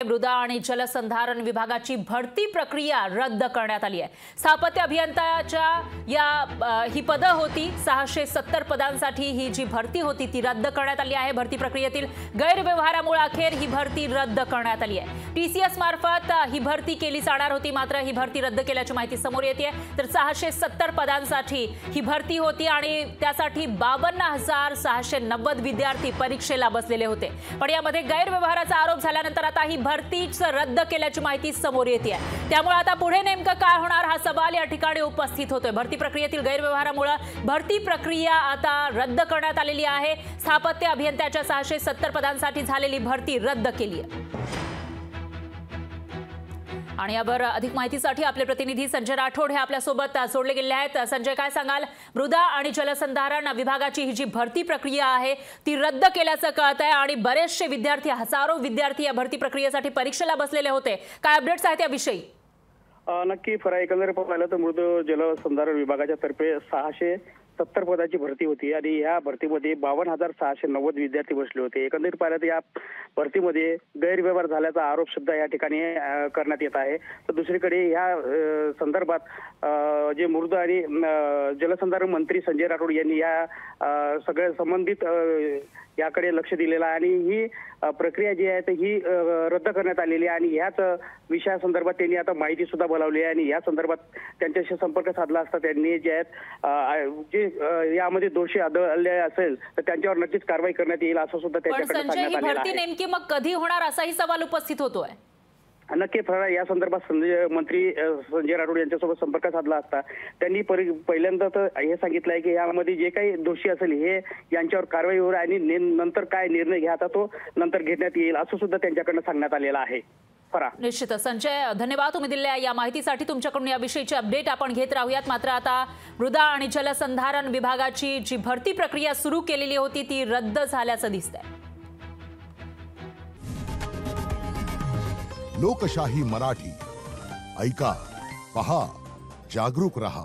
मृदा आणि जलसंधारण विभागाची भरती प्रक्रिया रद्द करण्यात आली आहे। स्थापत्य अभियंत्याच्या ही पदं होती 670 पदांसाठी ही जी भरती होती ती रद्द करण्यात आली आहे। भरती प्रक्रियेतील गैरव्यवहारामुळे अखेर ही भरती रद्द करण्यात आली आहे। टीसीएस मार्फत ही भरती केली जाणार होती, मात्र ही भरती रद्द केल्याची माहिती समोर येते। तर 670 पदांसाठी ही भरती होती आणि त्यासाठी 52,690 विद्यार्थी परीक्षेला बसलेले होते, पण यामध्ये गैरव्यवहाराचा आरोप झाल्यानंतर आता ही भरतीच रद्द केल्याची माहिती समोर येते आहे। त्यामुळे आता पुढे नेमकं काय होणार हा सवाल या ठिकाणी उपस्थित होतोय। भरती प्रक्रियेतील गैरव्यवहारामुळे भरती प्रक्रिया आता रद्द करण्यात आलेली आहे। स्थापत्य अभियंत्याच्या 670 पदांसाठी झालेली भरती रद्द केली आहे। आणि यावर अधिक माहितीसाठी आपले प्रतिनिधी संजय राठोड हे आपल्या सोबत जोडले गेले आहेत। संजय, काय सांगाल? मृदा आणि जलसंधारण विभागाची ही जी भरती प्रक्रिया आहे ती रद्द केल्याचं कळत आहे आणि बरेचसे विद्यार्थी, हजारो विद्यार्थी या भरती प्रक्रियेसाठी परीक्षेला बसलेले होते। काय अपडेट्स आहेत याविषयी? नक्की फरा एकंदरीत पाहिलं तर मृदा जलसंधारण विभागाच्या तर्फे 670 पदाची भरती होती आणि या भरतीमध्ये 52,690 विद्यार्थी बसले होते। एकंदरीत पाहिलं तर या भरतीमध्ये गैरव्यवहार झाल्याचा आरोप सुद्धा या ठिकाणी करण्यात येत आहे। तर दुसरीकडे या संदर्भात जे मृदा आणि जलसंधारण मंत्री संजय राठोड यांनी या सगळ्या संबंधित याकडे लक्ष दिलेलं आहे आणि ही प्रक्रिया जी आहे ही रद्द करण्यात आलेली आहे आणि ह्याच विषयासंदर्भात त्यांनी आता माहिती सुद्धा बोलावली आहे आणि या संदर्भात त्यांच्याशी संपर्क साधला असता त्यांनी जे आहेत जे यामध्ये दोषी आढळले असेल तर त्यांच्यावर नक्कीच कारवाई करण्यात येईल असं सुद्धा त्यांच्याकडे सांगण्यात आलेलं आहे। भरती नेमकी मग कधी होणार असाही सवाल उपस्थित होतोय। नक्की फरा या संदर्भात मंत्री संजय राठोड यांच्यासोबत संपर्क साधला असता त्यांनी पहिल्यांदा तर हे सांगितलं आहे की यामध्ये जे काही दोषी असेल हे यांच्यावर कारवाई होईल आणि नंतर काय निर्णय घ्यायचा तो नंतर घेण्यात येईल असं सुद्धा त्यांच्याकडनं सांगण्यात आलेलं आहे। निश्चितच संजय, धन्यवाद तुम्ही दिलेल्या या माहितीसाठी। तुमच्याकडून याविषयीची अपडेट आपण घेत राहूयात। मात्र आता मृदा आणि जलसंधारण विभागाची जी भरती प्रक्रिया सुरू केलेली होती ती रद्द झाल्याचं दिसतंय। लोकशाही मराठी ऐका, पहा, जागरूक रहा।